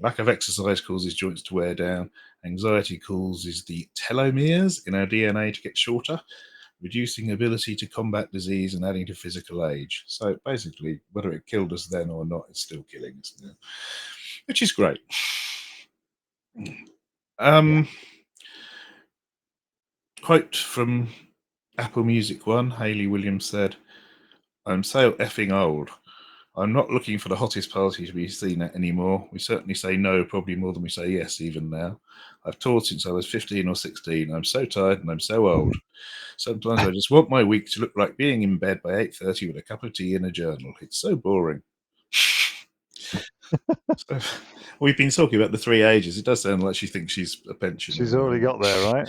Lack of exercise causes joints to wear down. Anxiety causes the telomeres in our DNA to get shorter, reducing ability to combat disease and adding to physical age. So basically, whether it killed us then or not, it's still killing us now, which is great. Quote from Apple Music One, Hayley Williams said, I'm so effing old. I'm not looking for the hottest party to be seen at anymore. We certainly say no, probably more than we say yes, even now. I've toured since I was 15 or 16. I'm so tired and I'm so old. Sometimes I just want my week to look like being in bed by 8:30 with a cup of tea and a journal. It's so boring. So, we've been talking about the three ages. It does sound like she thinks she's a pensioner. She's already got there, right?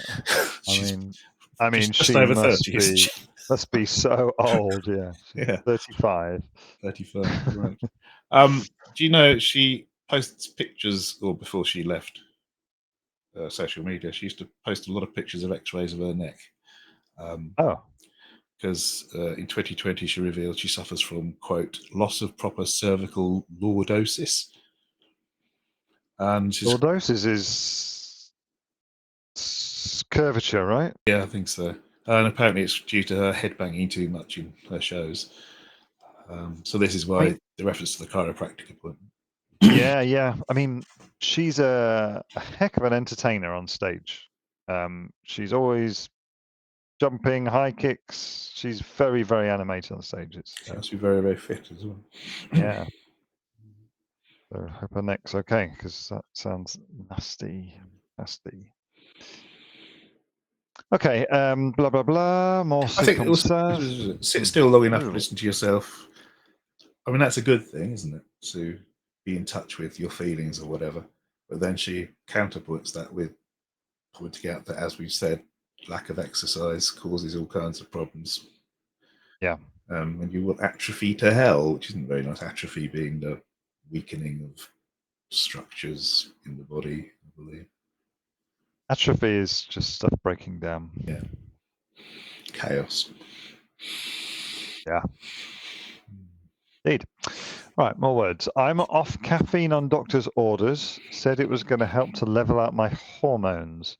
I mean, just she over must 30, must be so old. Yeah. Yeah. 35. 35, right. Do you know she posts pictures, or before she left social media, she used to post a lot of pictures of x-rays of her neck. Because in 2020 she revealed she suffers from, quote, loss of proper cervical lordosis. And lordosis is curvature, right? Yeah, I think so. And apparently it's due to her headbanging too much in her shows. So this is why the reference to the chiropractic appointment. Yeah. I mean, she's a heck of an entertainer on stage. She's always jumping, high kicks. She's very, very animated on stage. She must be very, very fit as well. Yeah. So I hope her neck's okay, because that sounds nasty. Okay, blah blah blah. More I think it was sit still long enough to listen to yourself. I mean, that's a good thing, isn't it? To be in touch with your feelings or whatever. But then she counterpoints that with pointing out that, as we've said, lack of exercise causes all kinds of problems. Yeah. And you will atrophy to hell, which isn't very nice. Atrophy being the weakening of structures in the body, I believe. Atrophy is just stuff breaking down. Yeah. Chaos. Yeah. Indeed. Right, more words. I'm off caffeine on doctor's orders. Said it was going to help to level out my hormones.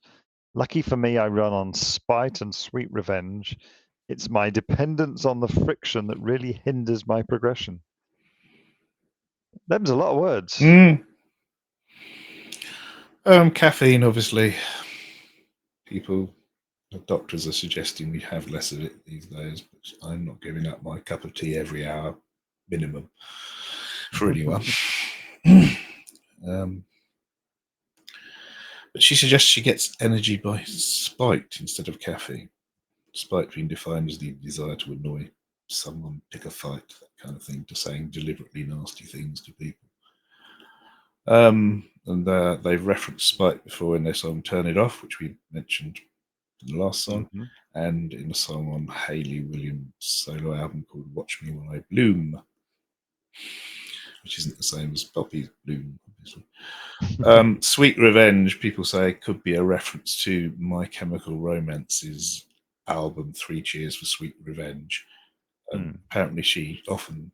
Lucky for me, I run on spite and sweet revenge. It's my dependence on the friction that really hinders my progression. Them's a lot of words. Caffeine, obviously. Doctors are suggesting we have less of it these days, but I'm not giving up my cup of tea every hour minimum for anyone. But she suggests she gets energy by spite instead of caffeine. Spite being defined as the desire to annoy someone, pick a fight, that kind of thing, to saying deliberately nasty things to people. And they've referenced spite before in their song Turn It Off, which we mentioned in the last song, and in a song on Hayley Williams' solo album called Watch Me While I Bloom, which isn't the same as Poppy Bloom, obviously. Sweet Revenge, people say, could be a reference to My Chemical Romance's album 3 Cheers for Sweet Revenge. Apparently she often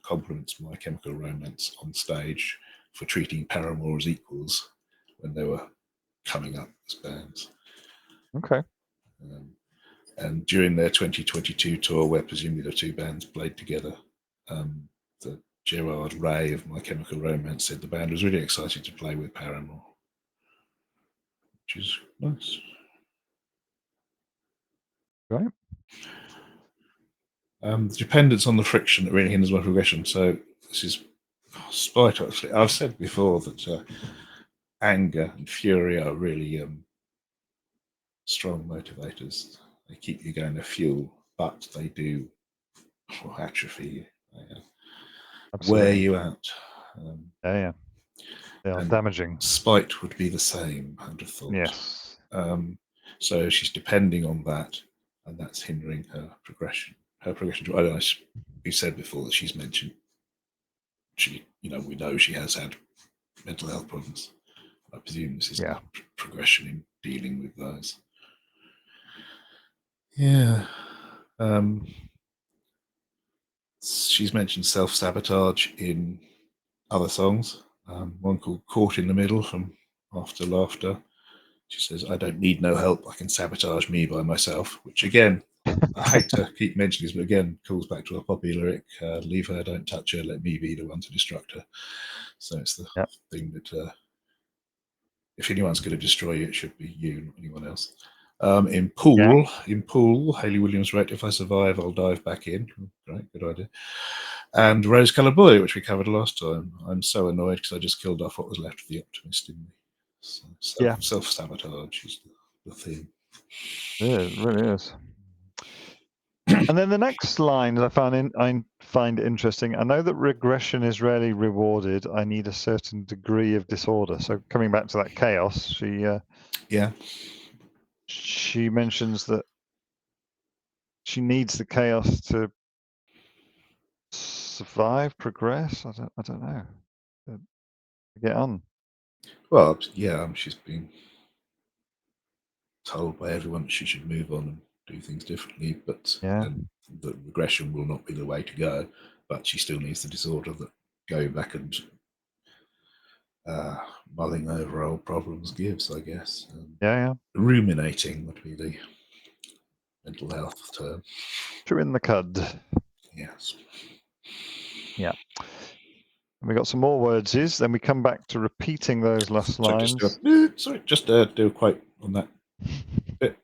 compliments My Chemical Romance on stage for treating Paramore as equals when they were coming up as bands. Okay. And during their 2022 tour, where presumably the two bands played together, the Gerard Ray of My Chemical Romance said the band was really excited to play with Paramore, which is nice. Right. Dependence on the friction that really hinders my progression. So this is spite. Actually, I've said before that anger and fury are really strong motivators. They keep you going to fuel, but they do atrophy you. They wear Absolutely. you out. Yeah. They are and damaging. Spite would be the same, I'd have thought. Yes. So she's depending on that, and that's hindering her progression. I don't know. We said before that she's mentioned we know she has had mental health problems. I presume this is the progression in dealing with those. Yeah. She's mentioned self-sabotage in other songs. One called Caught in the Middle from After Laughter. She says, I don't need no help. I can sabotage me by myself, which again, I hate to keep mentioning this, but again, calls back to a Poppy lyric, leave her, don't touch her, let me be the one to destruct her. So it's the thing that if anyone's going to destroy you, it should be you, not anyone else. In Pool, Hayley Williams wrote, if I survive, I'll dive back in. Great, good idea. And Rose Colored Boy, which we covered last time. I'm so annoyed because I just killed off what was left of the optimist in me. So self-sabotage is the theme. Yeah, it really is. And then the next line that I find interesting. I know that regression is rarely rewarded. I need a certain degree of disorder. So coming back to that chaos, she mentions that she needs the chaos to survive, progress. I don't know. To get on. Well, yeah, she's been told by everyone that she should move on and do things differently, but the regression will not be the way to go. But she still needs the disorder that going back and mulling over old problems gives, I guess. Ruminating would be the mental health term. Chewing the cud. Yes. Yeah. And we got some more wordses. Then we come back to repeating those last lines. Just do a quote on that bit.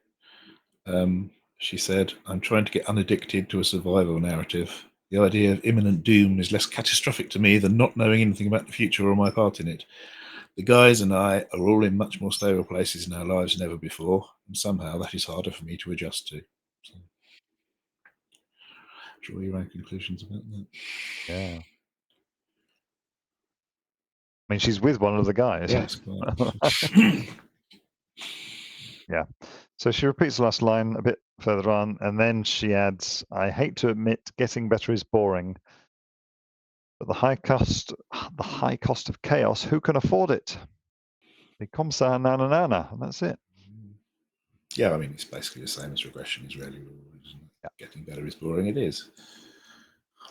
She said, I'm trying to get unaddicted to a survival narrative. The idea of imminent doom is less catastrophic to me than not knowing anything about the future or my part in it. The guys and I are all in much more stable places in our lives than ever before, and somehow that is harder for me to adjust to. So, draw your own conclusions about that. Yeah. I mean, she's with one of the guys. Yes. Yeah. So she repeats the last line a bit further on, and then she adds, I hate to admit getting better is boring, but the high cost of chaos, who can afford it? Comme ça, nana nana, and that's it. Yeah, I mean, it's basically the same as regression is rarely rewarded, isn't it? Getting better is boring. It is.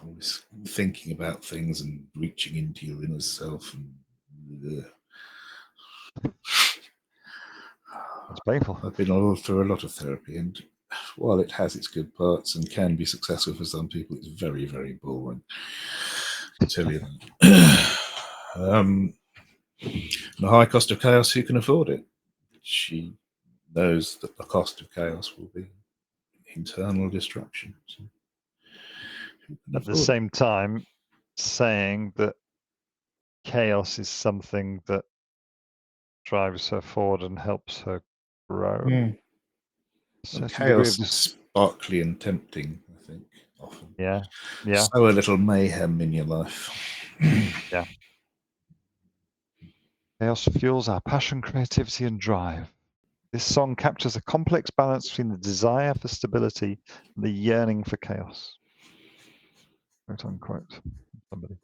Always thinking about things and reaching into your inner self and It's painful. I've been through a lot of therapy, and while it has its good parts and can be successful for some people, it's very, very boring. I can tell you that. The high cost of chaos, who can afford it? She knows that the cost of chaos will be internal destruction. So at the same time, saying that chaos is something that drives her forward and helps her grow. Chaos is sparkly and tempting, I think, often. Yeah. Sow a little mayhem in your life. Yeah. Chaos fuels our passion, creativity, and drive. This song captures a complex balance between the desire for stability and the yearning for chaos. Quote unquote. Somebody.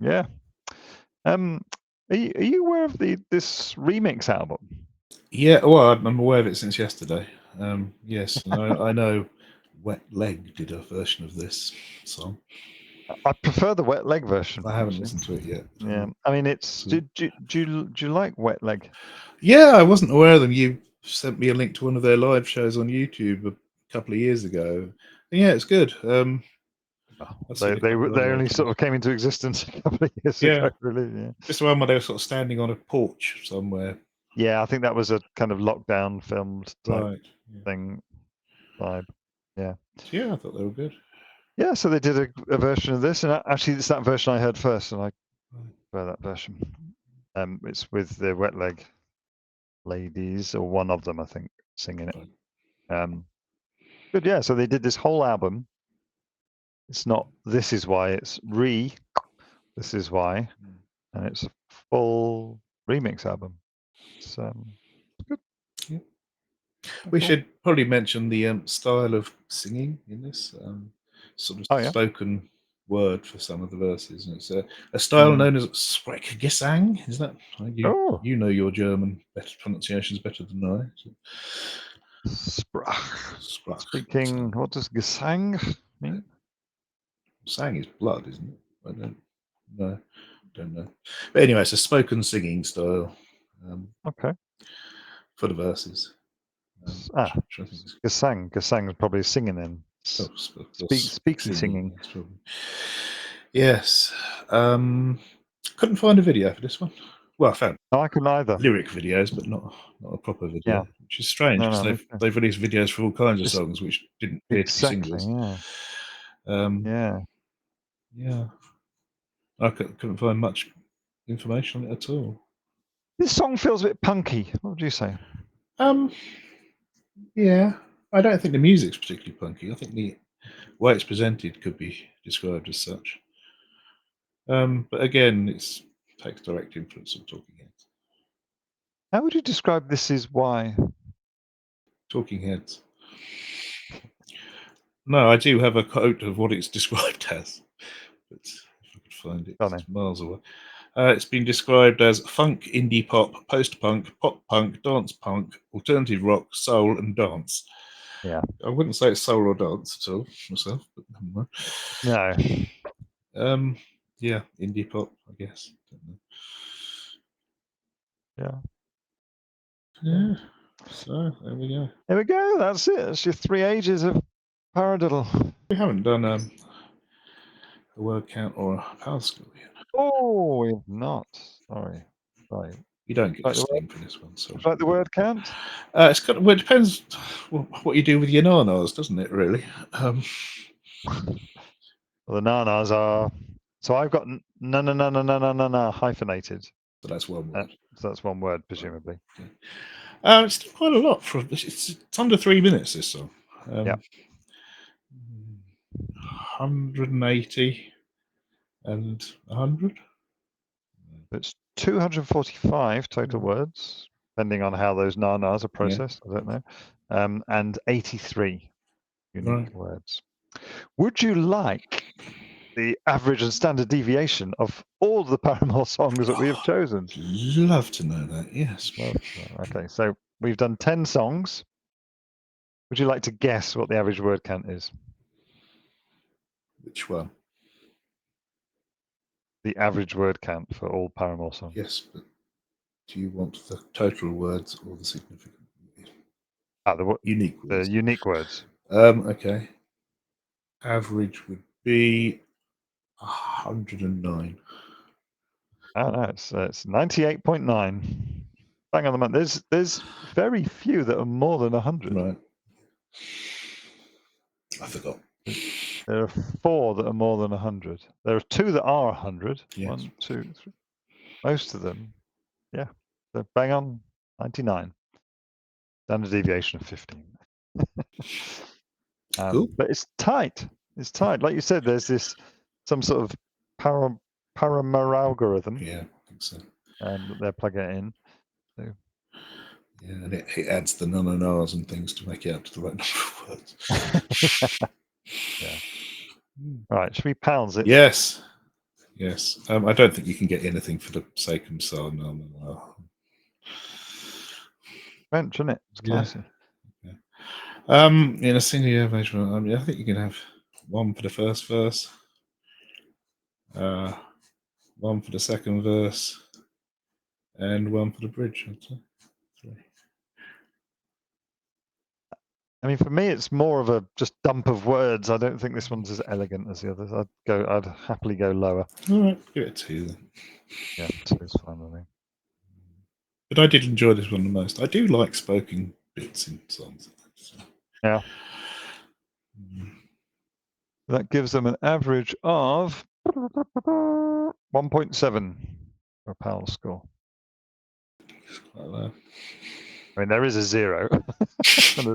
Yeah. Are you aware of this remix album? Yeah, well, I'm aware of it since yesterday. Yes, I know Wet Leg did a version of this song. I prefer the Wet Leg version. I haven't actually. listened to it yet. Yeah, I mean, it's. Cool. Do you like Wet Leg? Yeah, I wasn't aware of them. You sent me a link to one of their live shows on YouTube a couple of years ago. And yeah, it's good. I've seen a They couple of they other only ones. sort of came into existence a couple of years Yeah. ago, really. Yeah. Just the one where they were sort of standing on a porch somewhere. Yeah, I think that was a kind of lockdown filmed type Right. Yeah. thing vibe. Yeah. So, yeah, I thought they were good. Yeah, so they did a version of this, and actually, it's that version I heard first, and I Right. prefer that version. It's with the Wet Leg ladies, or one of them, I think, singing it. Good, yeah. So they did this whole album. It's not This Is Why, it's This Is Why, and it's a full remix album. It's good. Yeah. We should probably mention the style of singing in this sort of spoken word for some of the verses, and it's a style known as Sprechgesang. Is that you know your German pronunciations better than I? Sprach. Speaking. What does Gesang mean? Sang is blood, isn't it? I don't know. But anyway, it's a spoken singing style. Okay. For the verses. Gesang. Gesang is probably singing then. Speaking singing. Yes. Couldn't find a video for this one. Well, I found I couldn't either. Lyric videos, but not a proper video. Yeah. Which is strange because they've released videos for all kinds of songs which didn't appear to be singles. Yeah. Yeah. I couldn't find much information on it at all. This song feels a bit punky. What would you say? Yeah. I don't think the music's particularly punky. I think the way it's presented could be described as such. But again, it takes direct influence from Talking Heads. How would you describe This Is Why? Talking Heads. No, I do have a quote of what it's described as, but if I could find it, it's miles away. It's been described as funk, indie pop, post-punk, pop-punk, dance punk, alternative rock, soul, and dance. Yeah. I wouldn't say it's soul or dance at all myself, but never mind. No. Yeah, indie pop, I guess. Yeah. Yeah. So there we go. There we go. That's it. That's your 3 ages of paradiddle. We haven't done a word count or a power score yet. Oh, we have not. Sorry. Right. You don't get a steam for this one. So like the word count? It's got. Well, it depends what you do with your nanas, doesn't it? Really. Well, the nanas are. So I've got na hyphenated. So that's one word. So that's one word, presumably. Okay. It's quite a lot for. It's under 3 minutes. This song. Yeah. 180 and 100. It's 245 total words, depending on how those nanas are processed. I don't know. And 83 unique words. Would you like the average and standard deviation of all the Paramore songs that we have chosen? Love to know that. Yes. Okay, so we've done 10 songs. Would you like to guess what the average word count is? Which one? The average word count for all Paramore songs. Yes, but do you want the total words or the significant? The unique words. The unique words. Okay. Average would be 109. Oh no, it's 98.9. Bang on the month. There's very few that are more than 100. Right. I forgot. There are 4 that are more than 100. There are 2 that are 100. Yes. 1, 2, 3. Most of them, yeah. So bang on 99. Standard deviation of 15. Cool. But it's tight. It's tight. Like you said, there's some sort of Paramore algorithm. Yeah, I think so. That they're plugging it in. So. Yeah, and it adds the n's and things to make it up to the right number of words. Yeah. Right, should we pounds it? Yes. Yes. I don't think you can get anything for the sake of so no. French, isn't it? It's classy. Yeah. In a single year measurement, I think you can have 1 for the first verse. One for the second verse, and one for the bridge. I'd say. 3. I mean, for me, it's more of a just dump of words. I don't think this one's as elegant as the others. I'd happily go lower. All right, give it 2 then. Yeah, 2 is fine with me. But I did enjoy this one the most. I do like spoken bits in songs. So. Yeah. That gives them an average of 1.7 for Powell's score. Quite low. I mean, there is a 0 and a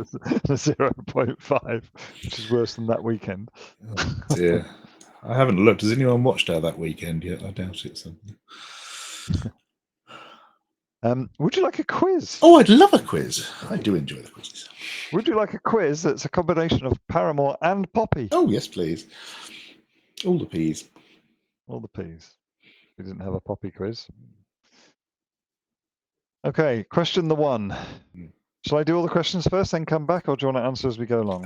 0.5, which is worse than that weekend. Oh, dear. I haven't looked. Has anyone watched That Weekend yet? I doubt it. Something. Would you like a quiz? Oh, I'd love a quiz. I do enjoy the quizzes. Would you like a quiz that's a combination of Paramore and Poppy? Oh, yes, please. All the P's. All the P's. We didn't have a Poppy quiz. Okay, question the 1. Shall I do all the questions first, then come back, or do you want to answer as we go along?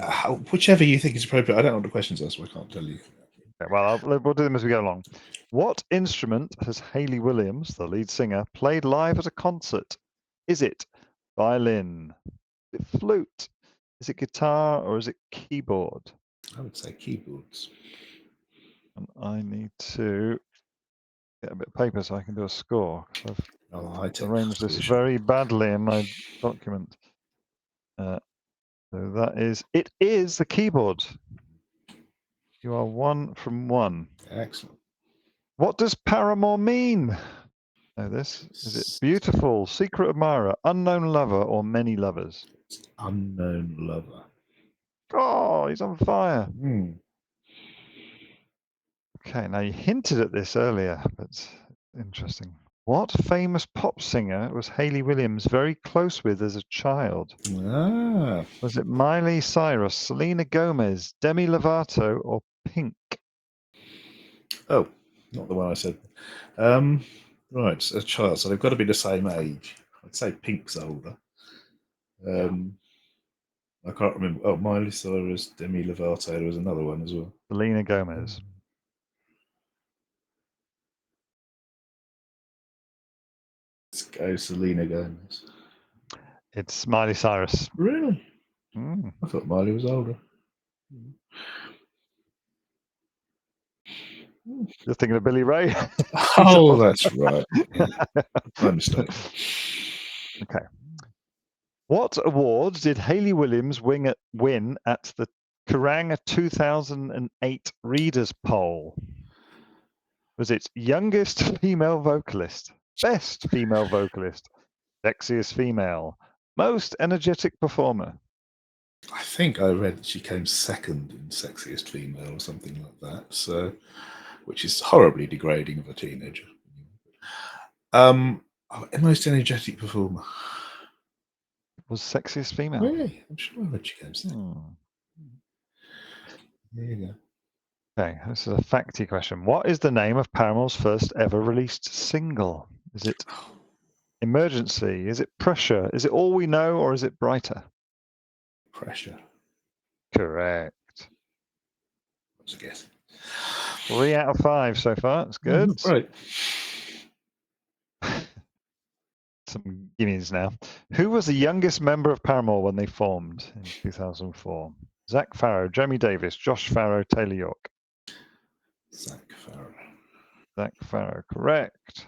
Whichever you think is appropriate. I don't know what the questions are, so I can't tell you. Okay, well, we'll do them as we go along. What instrument has Hayley Williams, the lead singer, played live at a concert? Is it violin? Is it flute? Is it guitar, or is it keyboard? I would say keyboards. And I need to get a bit of paper so I can do a score. I've arranged this very badly in my document. So it is the keyboard. You are 1 from 1. Excellent. What does Paramore mean? Know this. Is it beautiful, secret admirer, unknown lover, or many lovers? It's unknown lover. Oh, he's on fire. Mm. Okay, now you hinted at this earlier, but interesting. What famous pop singer was Hayley Williams very close with as a child? Ah. Was it Miley Cyrus, Selena Gomez, Demi Lovato, or Pink? Oh, not the one I said. Right, a child, so they've got to be the same age. I'd say Pink's older. I can't remember. Oh, Miley Cyrus, Demi Lovato. There was another one as well. Selena Gomez. Let's go Selena Gomez. It's Miley Cyrus. Really? Mm. I thought Miley was older. You're thinking of Billy Ray? Oh, that's right. Yeah. My mistake. Okay. What awards did Hayley Williams win at the Kerrang 2008 Readers Poll? Was it youngest female vocalist, best female vocalist, sexiest female, most energetic performer? I think I read that she came second in sexiest female or something like that. So, which is horribly degrading of a teenager. Most energetic performer. Was sexiest female? Really? I'm sure I read she came second. There you go. Okay, this is a facty question. What is the name of Paramore's first ever released single? Is it Emergency? Is it Pressure? Is it All We Know, or is it Brighter? Pressure. Correct. What's a guess? 3 out of 5 so far. That's good. Right. Some gimmies now. Who was the youngest member of Paramore when they formed in 2004? Zach Farrow, Jamie Davis, Josh Farrow, Taylor York. Zach Farrow. Zach Farrow, correct.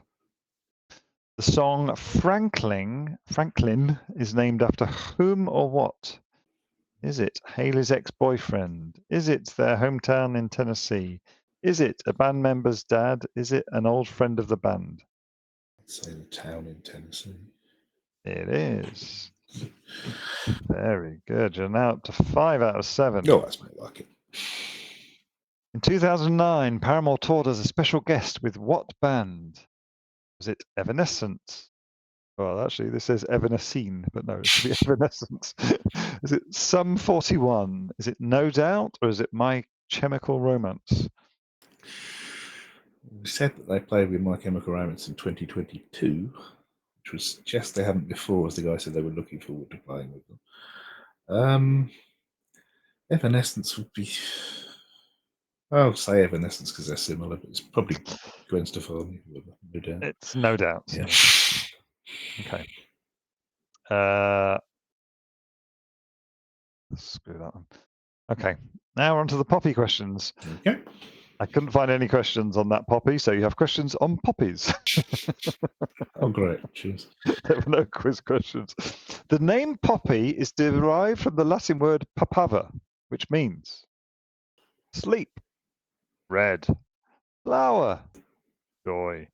The song Franklin is named after whom or what? Is it Hayley's ex-boyfriend? Is it their hometown in Tennessee? Is it a band member's dad? Is it an old friend of the band? I'd say the town in Tennessee. It is. Very good. You're now up to 5 out of 7. Oh, that's more like it. In 2009, Paramore toured as a special guest with what band? Was it Evanescence? Well, actually, this says Evanescene, but no, it should be Evanescence. Is it Sum 41? Is it No Doubt, or is it My Chemical Romance? We said that they played with My Chemical Romance in 2022, which would suggest they haven't before, as the guy said they were looking forward to playing with them. Evanescence would be... I'll say Evanescence because they're similar, but it's probably Gwen Stefani. No doubt. It's no doubt. Yeah. Okay. Screw that one. Okay. Now on to the poppy questions. Okay. I couldn't find any questions on that poppy, so you have questions on poppies. Oh, great. Cheers. There were no quiz questions. The name poppy is derived from the Latin word papava, which means sleep, red, flower, joy.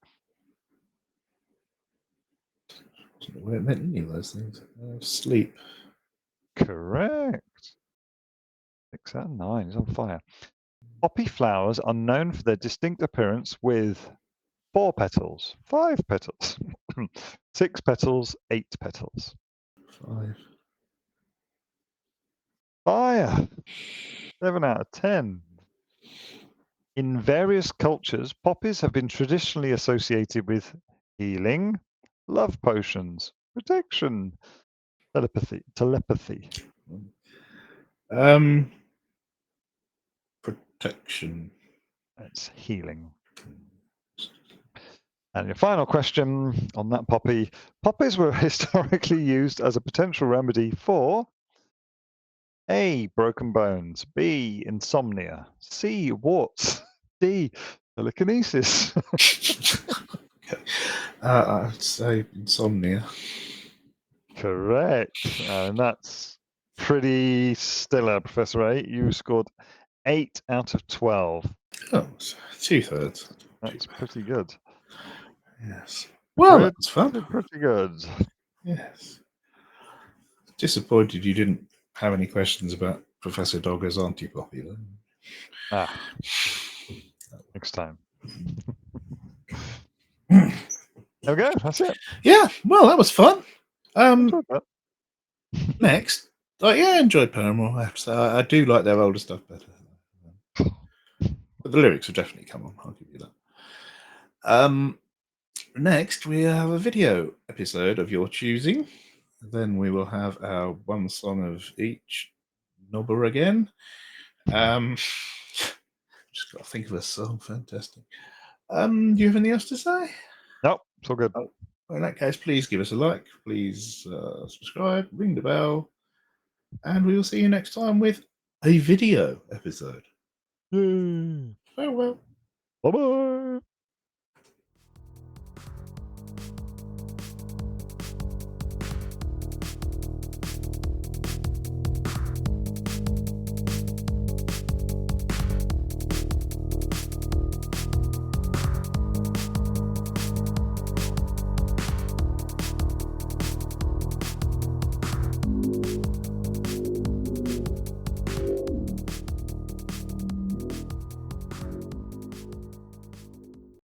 I don't know where it meant any of those things. Sleep. Correct. 6 out of 9. He's on fire. Poppy flowers are known for their distinct appearance with 4 petals, 5 petals, 6 petals, 8 petals. 5. Fire. 7 out of 10. In various cultures, poppies have been traditionally associated with healing, love potions, protection, telepathy. Protection. That's healing. And your final question on that poppy. Poppies were historically used as a potential remedy for A, broken bones, B, insomnia, C, warts, D, telekinesis. I'd say insomnia. Correct. And that's pretty stellar, Professor A. You scored 8 out of 12. Oh, 2/3. That's pretty good. Yes. Well, that was Pretty, fun. pretty good. Yes. Disappointed you didn't have any questions about Professor Dogger's Auntie Poppy, though. Ah, next time. Hmm. There we go. That's it. Yeah, well, that was fun. Enjoyed that. Next, yeah, I enjoyed Paramore. I have to say, I do like their older stuff better. But the lyrics will definitely come on. I'll give you that. Next, we have a video episode of your choosing. Then we will have our one song of each nobber again. Just got to think of a song. Fantastic. Do you have anything else to say? Nope, it's all good. Oh, in that case, please give us a like. Please subscribe, ring the bell, and we will see you next time with a video episode. Yay. Farewell. Bye-bye.